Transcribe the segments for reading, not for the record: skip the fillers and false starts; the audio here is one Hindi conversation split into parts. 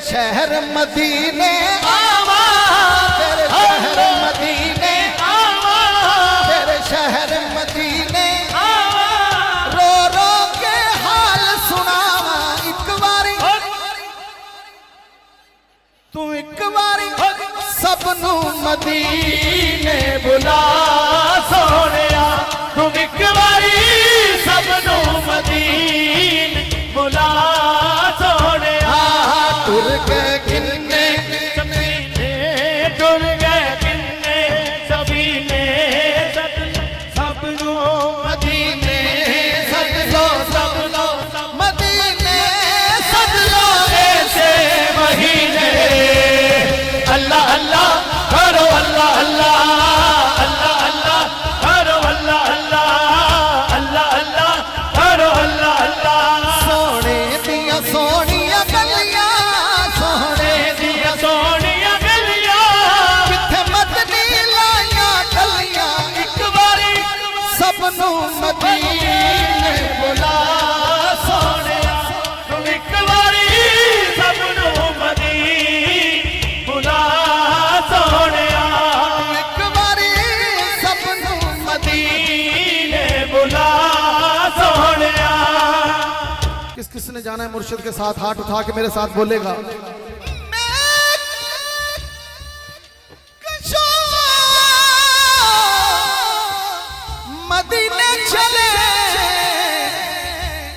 शहर मदीने आवा, तेरे शहर मदीने आवा, तेरे शहर मदीने आवा, रो रो के हाल सुनावा एक बारी, तू एक बारी सबनू मदीने बुला सोहणिया, तू एक बारी सबनू मदीने बुला सोहणिया। टुर गए किन्ने सबीने, टुर गए किन्ने सबीने, सबनू मदीने सद लो मदीने सद लो ऐसे महीने। अल्लाह अल्लाह करो, अल्लाह अल्लाह अल्लाह अल्लाह करो, अल्लाह अल्लाह अल्लाह अल्लाह करो, अल्लाह अल्लाह। सोने दिया सोनिया गलियां, सोने दिया सोनिया गलियां, किथे मदनी लाया गलियां, एक बारी सबनू मदीने बुला सोहणिया, तू एक बारी सबनू मदीने बुला सोहणिया, एक बारी सबनू मदीने बुला सोहणिया। किस किसने जाना है मुर्शिद के साथ? हाथ उठा के मेरे साथ बोलेगा, मदीने चले।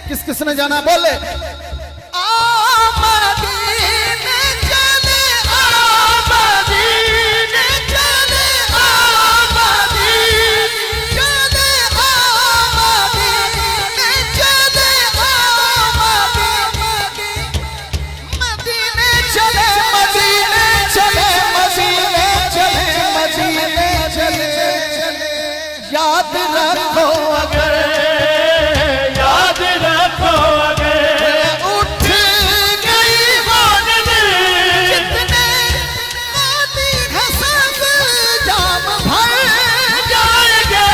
किस किसने जाना है? बोले आ मदीने चले, आ मदीने चले, आ मदीने चले, आ मदीने चले, मदीने चले, मदीने चले, मदीने चले, मदीने चले। याद रखो अगर, याद रखो अगर उठ गई वादन, जितने मोती हसद जाम भर जाएंगे।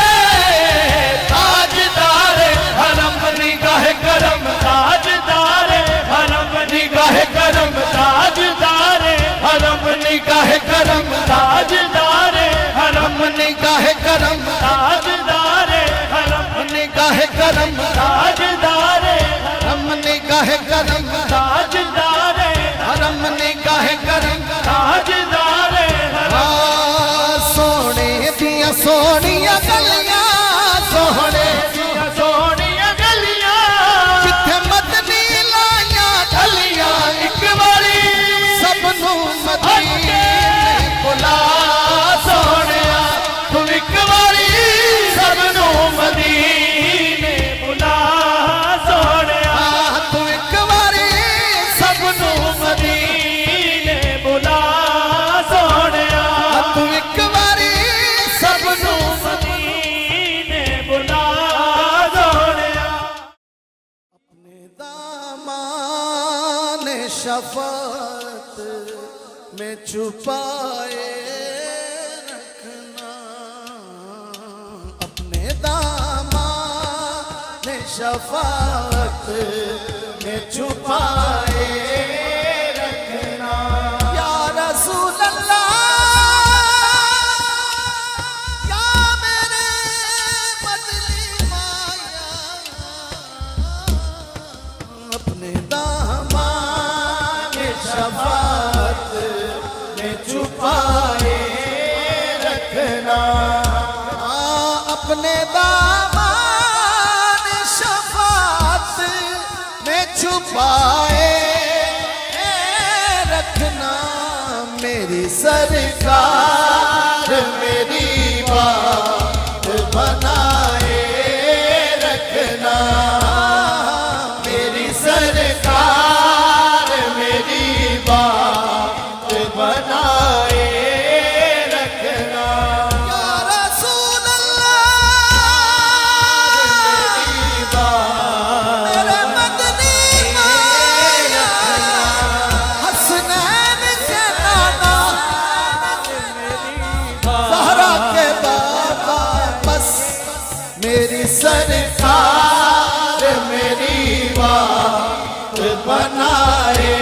ताजदार हरम निगाह करम, ताजदार हरम निगाह करम, ताजदार हरम निगाह करम, ताजदार हरम निगाह करम, ताजदार हरम निगाह करम, ताजदार हरम निगाह करम, ताजदार हरम निगाह करम, ताजदार हरम। सोने दिया सोनिया गलियां, सोने दिया सोनिया गलियां, जिथे मदनी लाया गलियां, एक बारी सबनू मदीने बुला सोहणिया, तू एक बारी सबनू मदीने बुला सोहणिया, तू एक बारी सबनू मदीने बुला सोहणिया, तू एक बारी सबनू मदीने बुला सोहणिया। अपने दामान शफात में छुपाए रखना, अपने दामान शफात में छुपाए रखना। या रसूल अल्लाह, या मेरे मदनी माया, अपने दामान शफात में छुपाए रखना। अपने दामान शफात में छुपाए रखना। मेरी सरकार मेरी बात बनाए रखना। मेरी सरकार मेरी बात बनाए रखना। या रसूल अल्लाह, मेरे मदनी माया, हसनैन के नाना, ज़हरा के बाबा, बस मेरी सरकार मेरी बात बनाए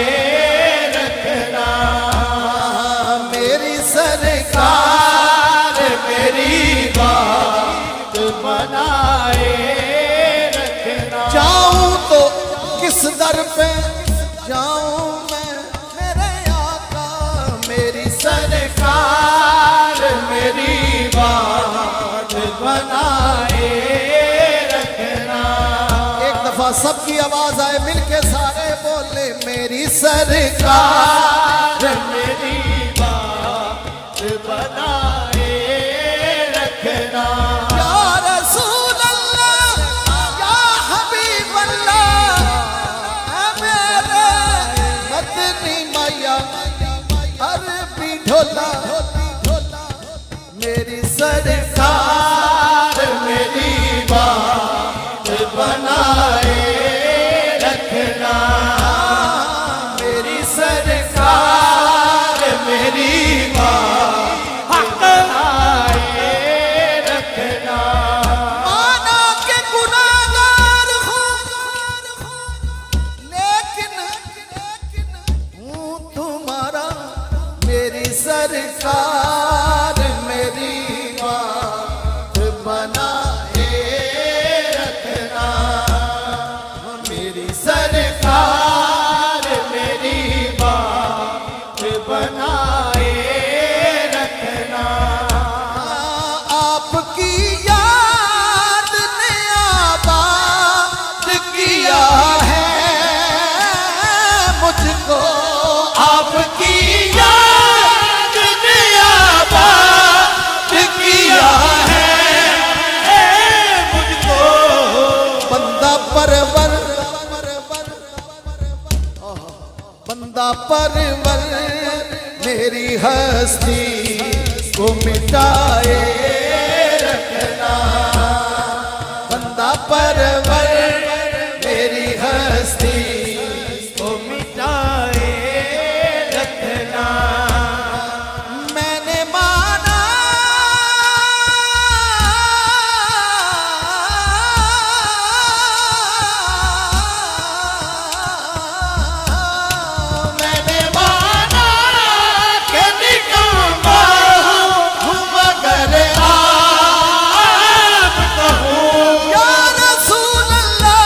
रखना। दर पे जाऊं मैं मेरे आका मेरी सरकार मेरी बात बनाए रखना। एक दफा सबकी आवाज आए मिलके सारे बोले मेरी सरकार मेरी बात बनाए रखना। या रसूल अल्लाह या हबीब अल्लाह मेरे मदनी मैया अरबी ढोला मेरी सरकार मेरी बात बनाए रखना। मेरी सरकार मेरी बात बनाए रखना। माना के गुनाहगार हूँ लेकिन हूँ तुम्हारा मेरी सरकार मेरी बात बनाए रखना। मेरी सरकार मेरी बात बनाए रखना। आपकी याद ने आबाद किया है मुझको। आपकी याद ने आबाद किया है मुझको। बंदा परवर बंदा परवर मेरी हस्ती को मिटाए रखना। बंदा परवर मेरी हस्ती को मिटाए रखना। मैंने माना मैंने माना कि निकम्मा हूँ मगर आप कहूँ। या रसूल अल्लाह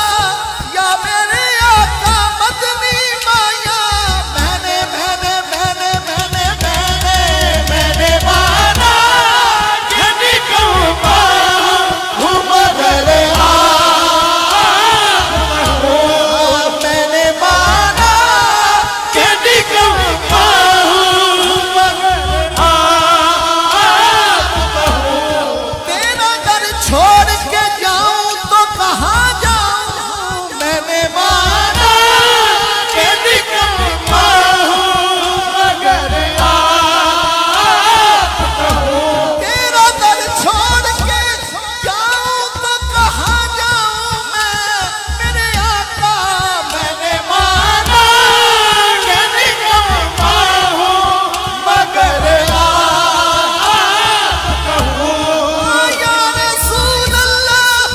या मेरे आका मदनी माया मैंने माना कि निकम्मा हूँ मगर आप कहूँ। मैंने माना कि निकम्मा हूँ मगर आप कहूँ। तेरा घर छोड़ के जाऊं तो कहाँ जाऊं। मैंने माना कि निकम्मा हूँ मगर आप कहूँ। तेरा घर छोड़ के जाऊं तो कहाँ जाऊं मैं मेरे आका। मैंने माना कि निकम्मा हूँ मगर आप कहूँ। या रसूल अल्लाह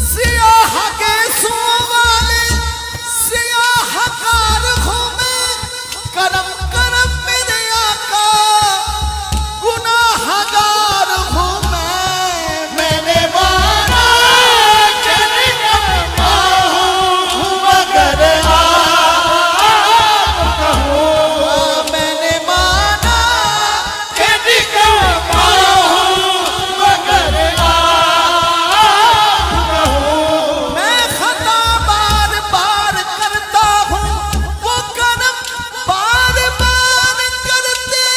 सियाह के वाले सियाहकार हूँ मैं। करम करम मेरे आका गुनाहगार हूँ मैं। मैंने माना कि निकम्मा हूँ मगर आप कहूँ। मैंने माना कि निकम्मा हूँ मगर आप कहूँ। मैं खता बार बार करता हूँ वो करम बार बार करते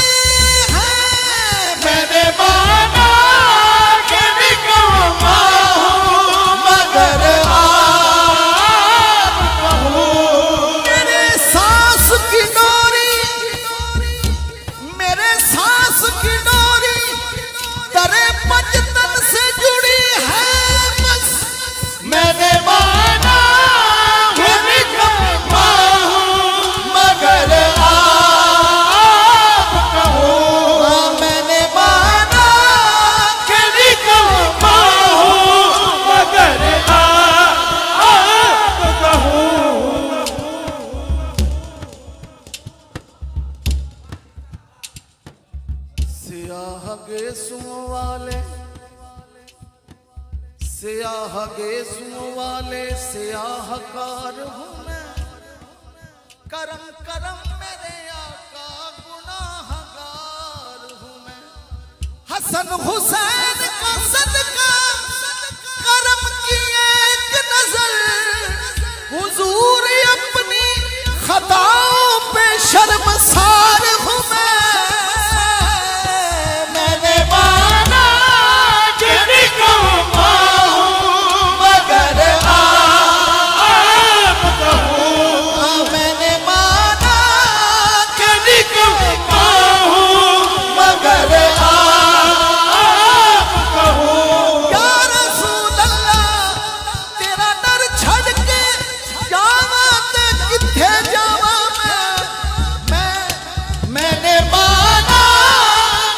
हैं। मैंने माना कि निकम्मा हूँ मगर आप कहूँ। मेरे सांस की डोरी तेरे पंजतन से जुड़ी है बस। मैंने माना कि निकम्मा हूँ मगर आप कहूँ। मैंने माना कि निकम्मा हूँ मगर आप कहूँ। सियाह गेसुओं वाले सियाहकार हूँ मैं। करम करम मेरे आका गुनाहगार हूँ मैं। हसन हुसैन का सदका करम की एक नजर हुजूर अपनी खताओं पे शर्मसार हूँ मैं। मैंने माना कि निकम्मा हूँ मगर आप कहूँ। मैंने माना कि निकम्मा हूँ मगर आप कहूँ। या रसूल अल्लाह तेरा डर छड़ के जावा ते किथे जावा मैंने माना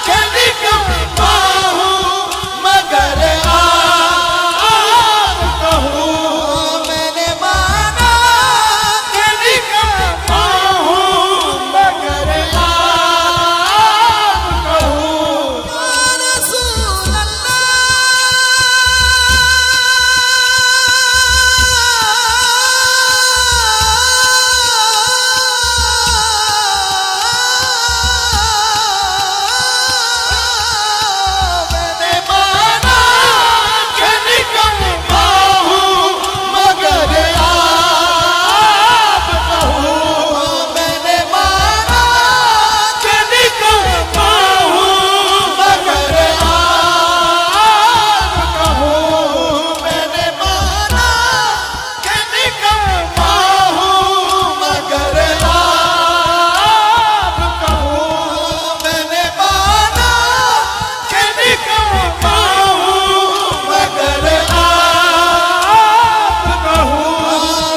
कि निकम्मा हूँ मगर आप कहूँ। मैंने माना कि निकम्मा हूँ मगर आप कहूँ। या रसूल मैंने माना कि निकम्मा हूँ मगर आप कहूँ। मैंने माना कि निकम्मा हूँ मगर आप कहूँ। मैंने माना कि निकम्मा हूँ मगर आप कहूँ। मैंने माना कि निकम्मा हूँ मगर आप कहूँ।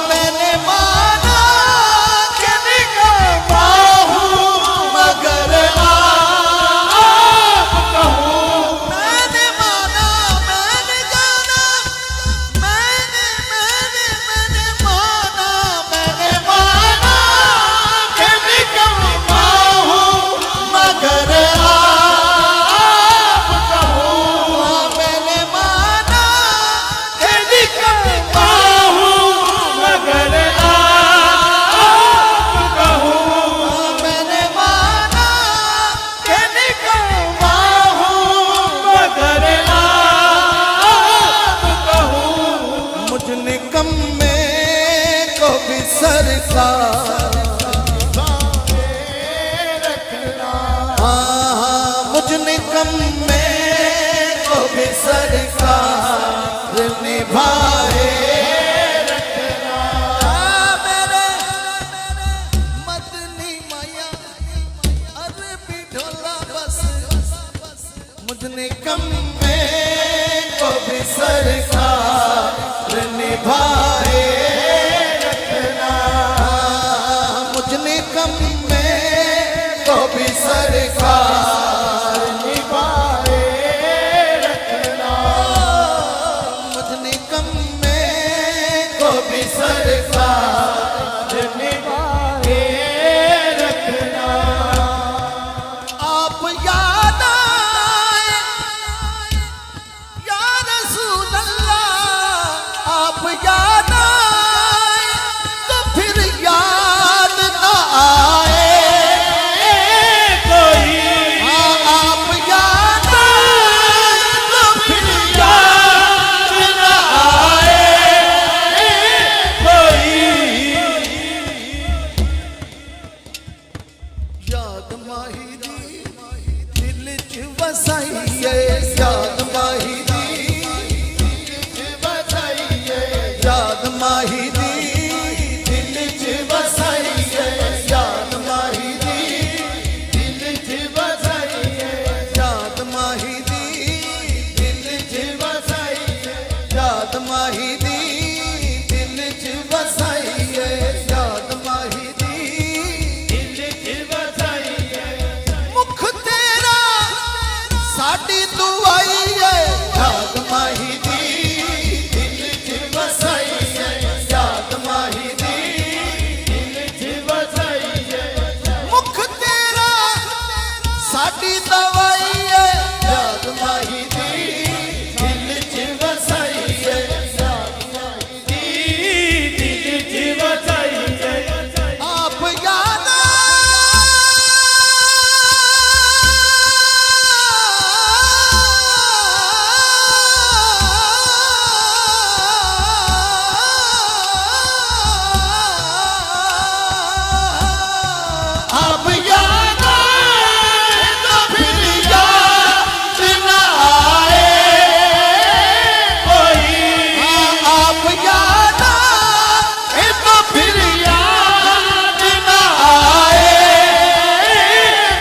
मैंने माना कि निकम्मा हूँ मगर आप कहूँ। मैंने माना मैंने जाना मैंने माना कि निकम्मा हूँ मगर आप कहूँ। मैंने माना कि निकम्मा हूँ मगर आप कहूँ। मैंने माना कि निकम्मा हूँ मगर आप कहूँ। मुझ निकम्मे को भी सरकार मुझ निकम्मे को भी सरकार निभाए रखना। मेरे मदनी माया अरबी ढोला बस मुझ निकम्मे को भी सरकार निभाए रखना। मुझ निकम्मे को भी सरकार निभाए रखना। मुझ निकम्मे को भी सरकार निभाए रखना। आप याद आए या रसूल अल्लाह। आप याद आए तो फिर याद ना आए कोई। आप याद आए तो फिर याद ना आए कोई। याद माही दी दिल च वसाइए। याद माही दी याद माही दी दिल च वसाइए। याद माही दी दिल च वसाइए। याद माही दी दिल च वसाइए। याद माही दी दिल च वसाइए। याद माही दी दिल च वसाइए। मुख तेरा साडी दुआई है। याद माही दी दिल च वसाइए। याद माही दी दिल च वसाइए। मुख तेरा साडी दवाई है। याद माही दी दिल च वसाइए। याद माही दी दिल च वसाइए। आप अब याद आए तो फिर याद न आए कोई। अब याद आए तो फिर याद न आए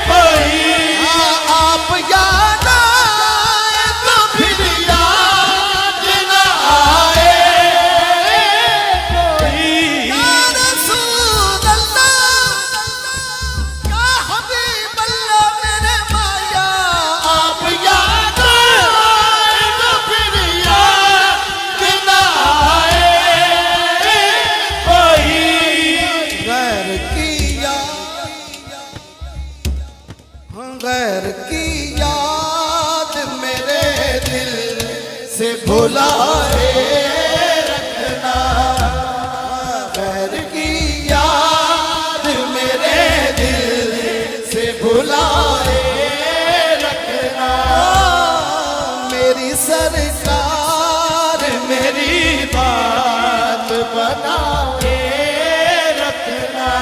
कोई। अब याद आए तो फिर याद न आए कोई। या रसूल अल्लाह या हबीब अल्लाह मेरे माया। आप याद आए तो फिर याद न आए कोई। गैर की याद मेरे दिल से भुलाए रखना। गैर की याद मेरे दिल से भुलाए रखना। मेरी सरकार मेरी बात बनाए रखना।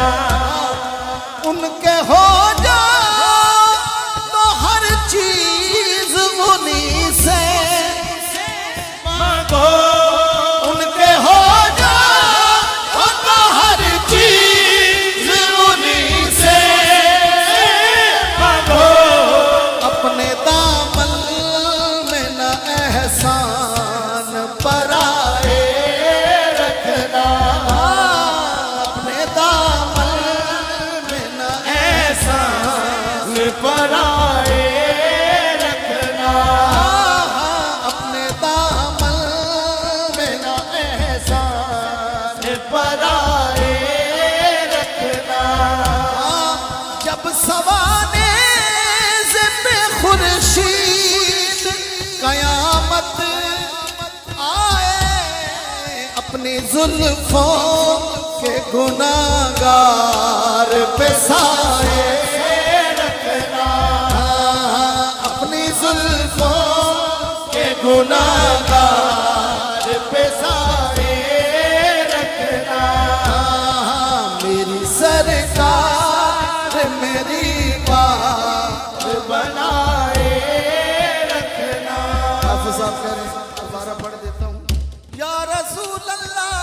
उनके हो जा तो हर चीज उन्हीं से मांगो। उनके हो जा तो हर चीज उन्हीं से मांगो। अपने दामन में न एहसान पराए रखना। अपने दामन में न एहसान पराए रखना। अपने दामन में न एहसान पराए रखना। जब सवाने पे खुर्शीद कयामत आए। अपनी जुल्फों के गुनाहगार पे साए रखना। अपनी जुल्फों के गुनाहगार पे साए रखना। मेरी सरकार मेरी बात बनाए रखना। हाफिज साहब कह रहे हैं, दोबारा पढ़ देता हूँ। या रसूल अल्लाह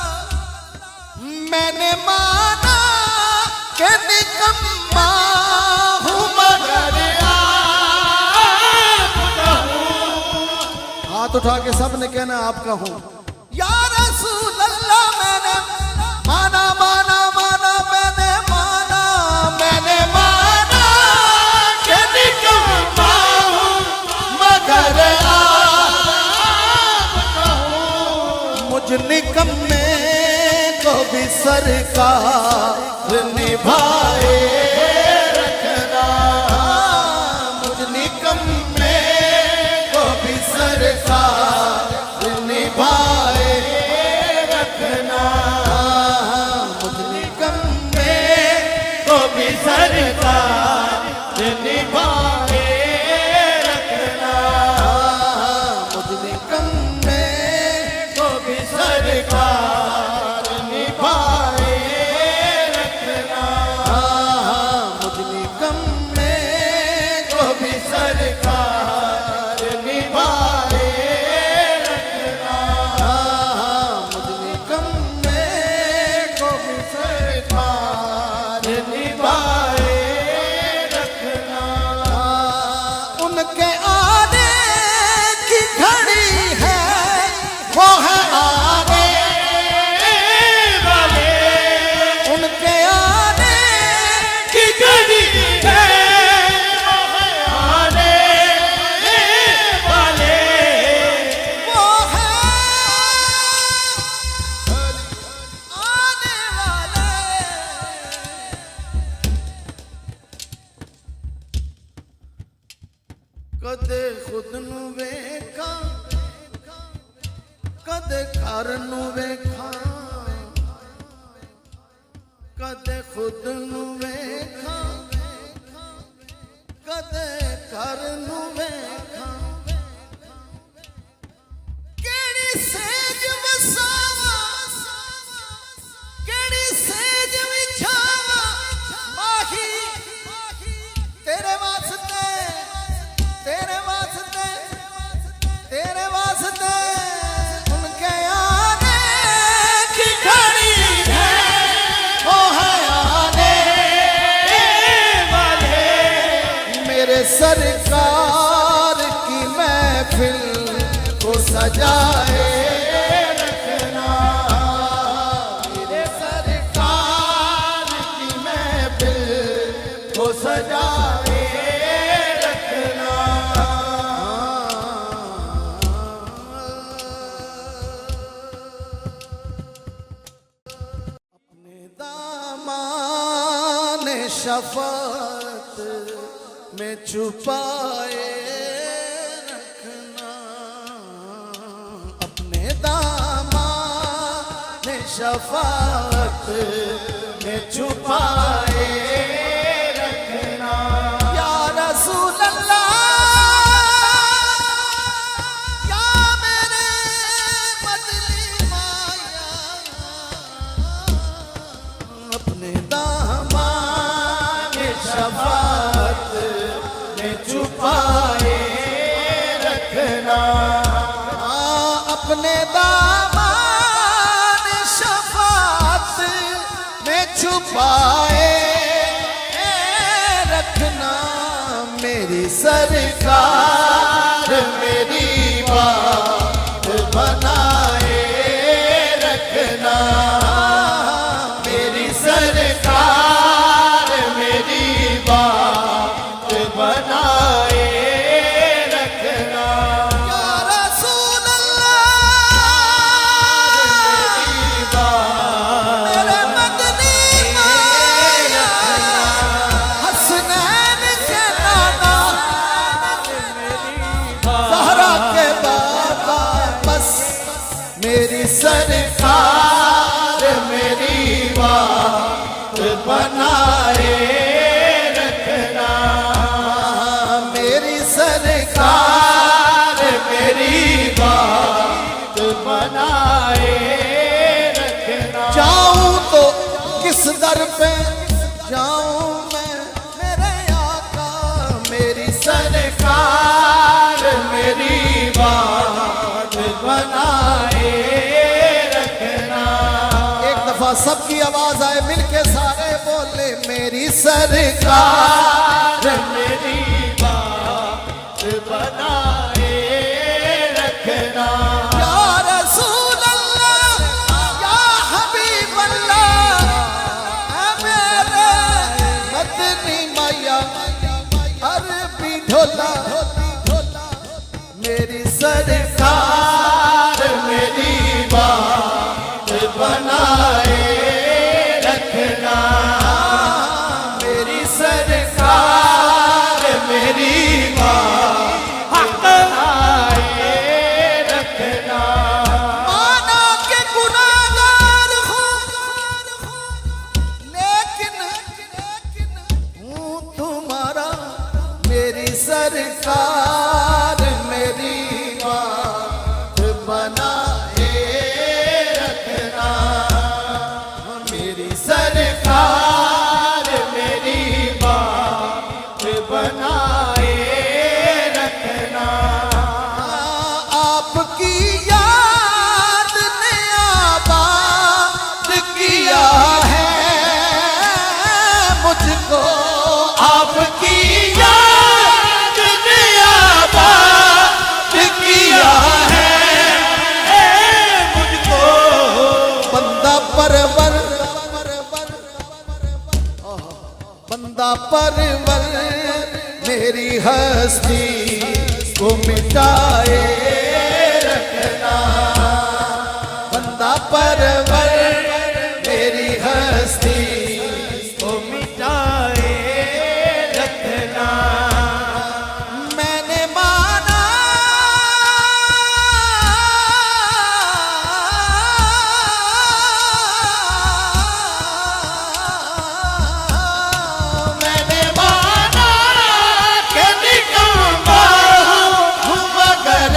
मैंने माना कि निकम्मा हूँ मगर आपका हूँ। हाथ उठा के सब ने कहना आपका हूँ। या रसूल अल्लाह मैंने माना माना माना मैंने माना। मैंने माना कि निकम्मा हूँ मगर आपका हूँ। मुझ निकम्मे को भी सरकार निभाए रखना। मुझ निकम्मे को भी सरकार निभाए रखना। मुझ निकम्मे को भी सरकार निभाए रखना। मुझ निकम्मे को भी सरकार निभाए रखना। मुझ निकम्मे को भी सरकार निभाए रखना। मुझ निकम्मे को भी सरकार निभाए रखना। उनके आने की घड़ी है वो है आने वाले। उनके आने की घड़ी है वो है आने वाले। वो है आने वाले। कदे खुद नू वेखा कदे घर नू वेखा। कदे खुद नू वेखा कदे घर नू वेखा। केड़ी सेज वसावा केड़ी सेज विछावा। माही सरकार की महफिल को सजाए रखना, मेरे सरकार की महफिल को सजाए रखना। अपने दामन शफात में छुपाए रखना, अपने दामन शफात में छुपाए रखना। या रसूल अल्लाह, या मेरे मदनी माया, अपने दामन शफात में छुपाए रखना, अपने दामन शफात में छुपाए रखना। मेरी सरकार मेरी बात बनाए रखना, मेरी सरकार मेरी बात बनाए रखना। या रसूल अल्लाह, मेरे मदनी माया, हसनैन के नाना, ज़हरा के बाबा, बस मेरी सरकार मेरी बात बनाए रखना, मेरी सरकार मेरी बात बनाए रखना। जाऊं तो किस दर पे जाऊं मैं मेरे आका, मेरी सरकार मेरी बात बनाए रखना। एक दफा सबकी आवाज आए, मिलके सारे बोले, मेरी सरकार मेरी बात बनाए रखना। या रसूल अल्लाह, या हबीब अल्लाह, मेरे मदनी मैया, अरबी ढोला, मेरी सरकार मेरी बात बनाए रखना, मेरी सरकार मेरी बात बनाए रखना। माना के गुनाहगार हूँ, लेकिन हूँ तुम्हारा, मेरी सरकार मेरी बात बनाए रखना, मेरी सरकार मेरी बात बनाए रखना। आपकी याद ने आबाद किया है मुझको, आपकी याद ने आबाद किया है मुझको। बंदा परवर, बंदा परवर मेरी हस्ती को मिटाए रखना, बंदा परवर मेरी हस्ती को मिटाए रखना। मैंने माना कि निकम्मा हूँ मगर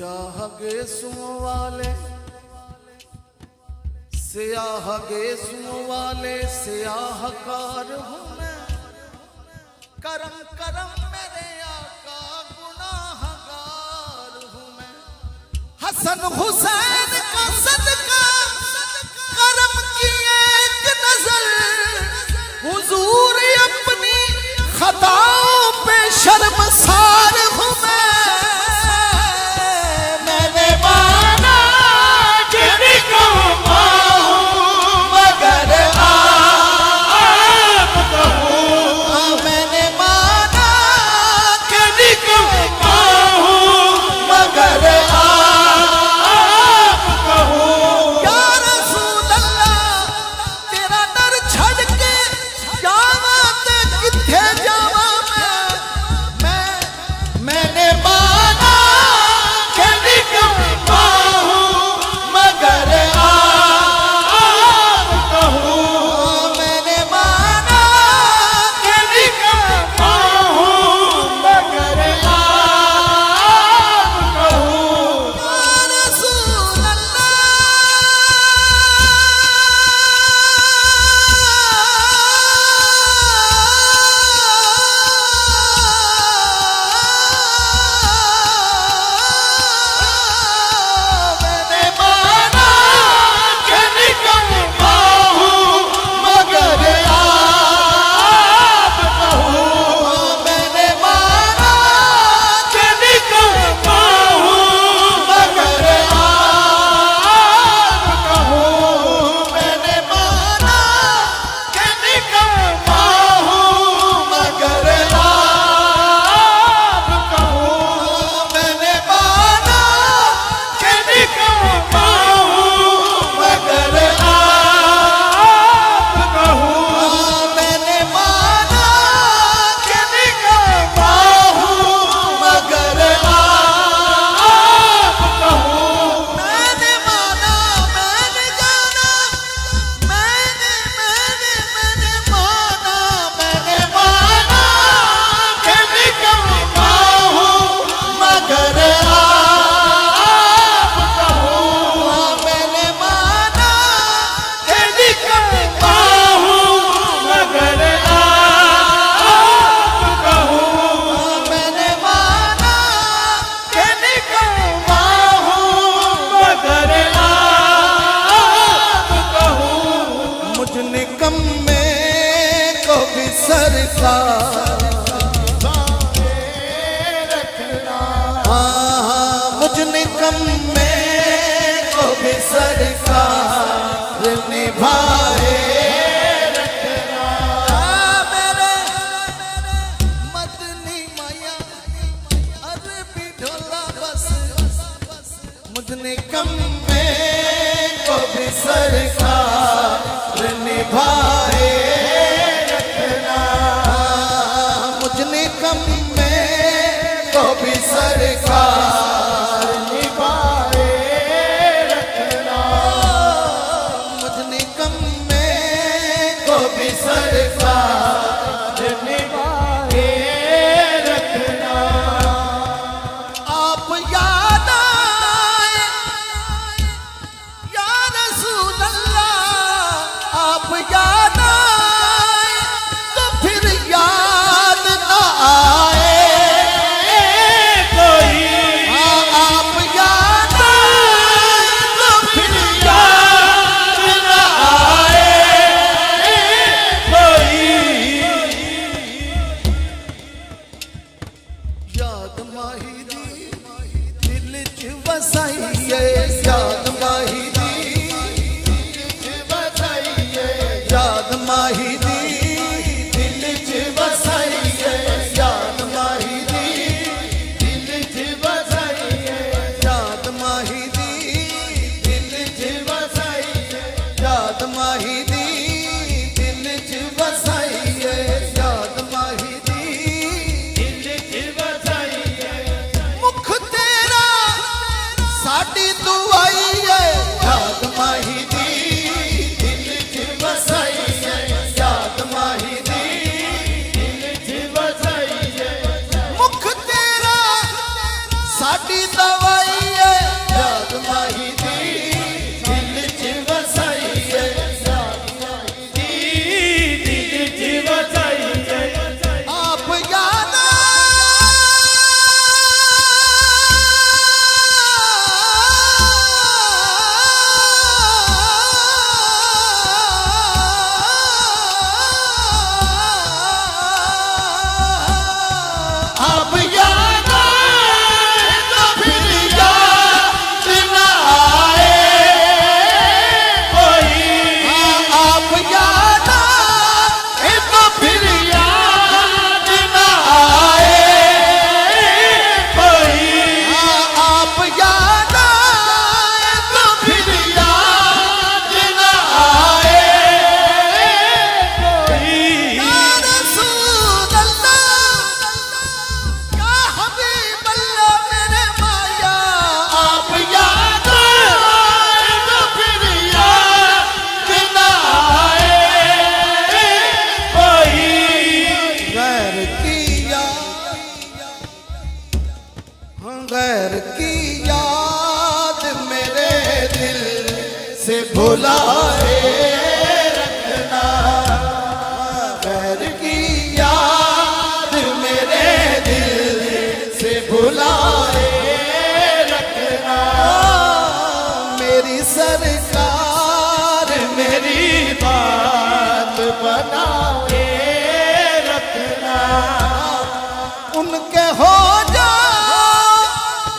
स्याह गेसुओं वाले, स्याह गेसुओं वाले स्याहकार हूँ मैं। करम करम मेरे आका गुनाहगार हूँ मैं। हसन हुसैन का सदका करम की एक नजर, हुजूर अपनी खताओं पे शर्मसार हूँ मैं। मैंने माना कि निकम्मा हूँ मगर आप कहूँ। मैंने माना कि निकम्मा हूँ मगर आप कहूँ। या रसूल अल्लाह तेरा दर छड़ के जावा ते किथे जावा मैं। मैंने माना कि निकम्मा हूँ मगर आप कहूँ। मैंने माना कि निकम्मा हूँ मगर आप कहूँ। या रसूल मैंने माना कि निकम्मा हूँ मगर आप कहूँ। मैंने माना कि निकम्मा हूँ मगर आप कहूँ। मैंने माना कि निकम्मा हूँ मगर आप कहूँ। मैंने माना कि निकम्मा हूँ मगर आप कहूँ। मैंने माना कि निकम्मा हूँ मगर आप कहूँ। मैंने माना, मैंने जाना, मैंने माना, मैंने माना कि निकम्मा हूँ मगर आप कहूँ। मैंने माना कि निकम्मा हूँ मगर आप कहूँ। मैंने माना कि निकम्मा हूँ मगर आप कहूँ। मुझ निकम्मे को भी सरकार मुझ निकम्मे को भी सरकार निभाए रखना। मेरे मदनी माया अरबी ढोला बस, मुझ निकम्मे को भी सरकार निभाए रखना। मुझ निकम्मे को भी सरकार निभाए रखना। मुझ निकम्मे को भी सरकार निभाए रखना। आप याद आए या रसूल अल्लाह, आप याद आए तो फिर याद न आए कोई। आप याद आए तो फिर याद न आए कोई। याद माही दी दिल च वसाइए, याद माही दी याद माही दी दिल च वसाइए, याद माही दी दिल च वसाइए। याद माही दी दिल च वसाइए, याद माही दी दिल च वसाइए। याद माही दी दिल च वसाइए। मुख तेरा साडी दुआई है। गैर की याद मेरे दिल से भुलाए रखना, गैर की याद मेरे दिल से भुलाए रखना। मेरी सरकार मेरी बात बनाए रखना, उनके हो जा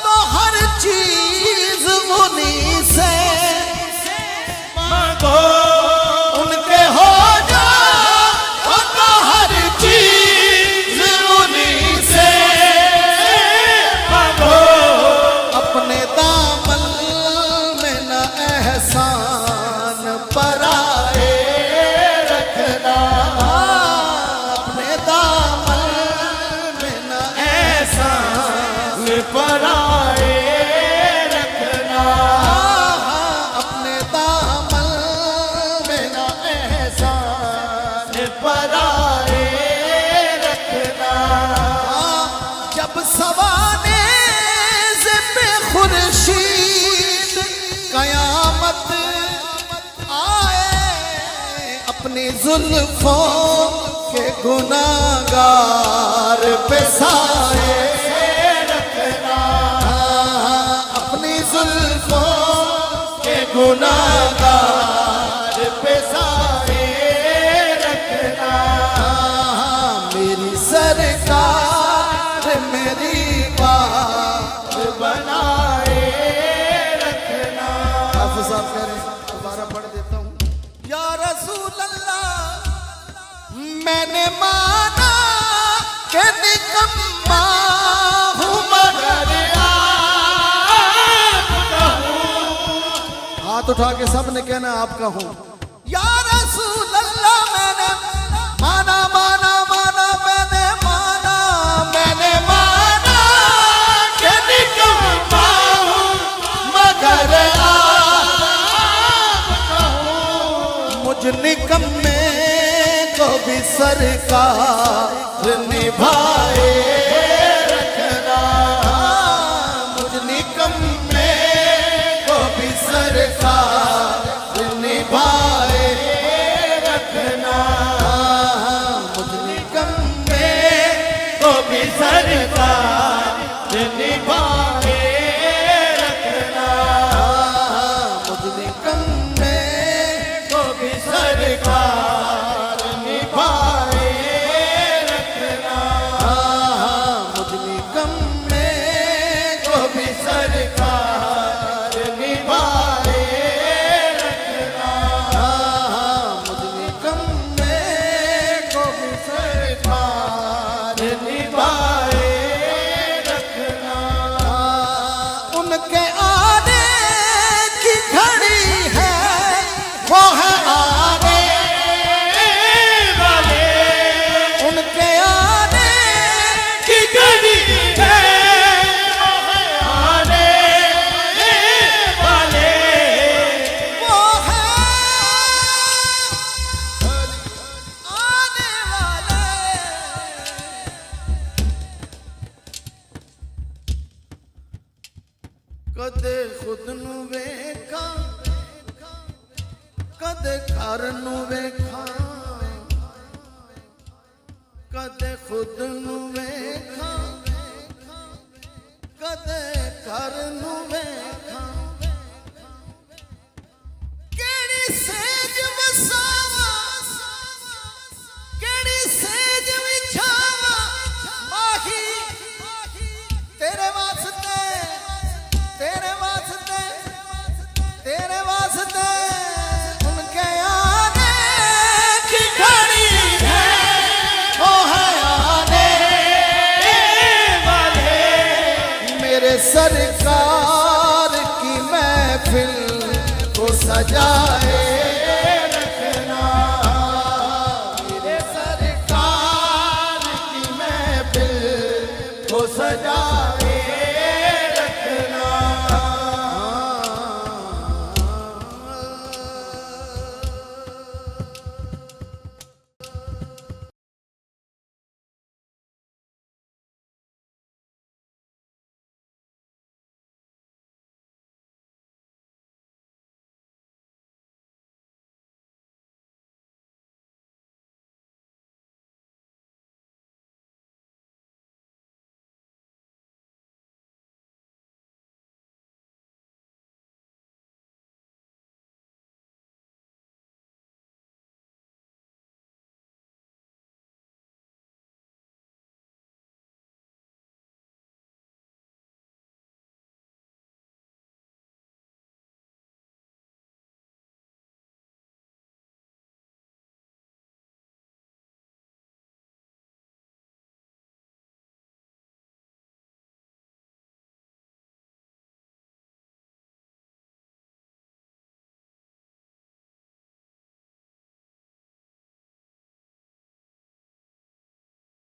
तो हर चीज उन्हीं से मांगो, उनके हो जा तो हर चीज उन्हीं से मांगो। अपने दामन में न एहसान पराए रखना, अपने दामन में न एहसान पराए रखना, अपने दामन में न एहसान पराए रखना। जब सवाने से पे खुर्शीद कयामत आए, अपनी जुल्फों के गुनाहगार पे साए रखना, अपनी जुल्फों के गुनाहगार पे साए रखना। मेरी सरकार मेरी बात बनाए रखना। हाफिज साहब कह रहे हैं, दोबारा पढ़ देता हूँ। या रसूल अल्लाह मैंने माना कि निकम्मा हूँ मगर आपका हूँ। हाथ उठा के सबने कहना आपका हूँ। या रसूल अल्लाह मैंने माना माना माना मैंने माना, मैंने माना कि निकम्मा हूँ मगर आपका हूँ। मुझ निकम्मे को भी सरकार निभाए रखना, मुझ निकम्मे को भी सरकार निभाए रखना, मुझ निकम्मे को भी सरकार निभाए रखना, मुझ निकम्मे को भी सरकार निभाए रखना, मुझ निकम्मे को भी सरकार निभाए रखना, मुझ निकम्मे को भी सरकार निभाए रखना। उनके आने की घड़ी है वो है आने वाले, उनके आने की घड़ी है वो है आने वाले, वो है आने वाले। कदे खुद नू वेखा कदे घर नू वेखा, कदे खुद नू वेखा कदे घर नू वेखा। केड़ी सेज वसावा केड़ी सेज विछावा माही तेरे वास्ते तेरे वास्ते तेरे वास्ते। उनके आने की घड़ी है वो है आने वाले, मेरे सरकार की महफिल को सजाए रखना, मेरे सरकार की महफिल को सजाए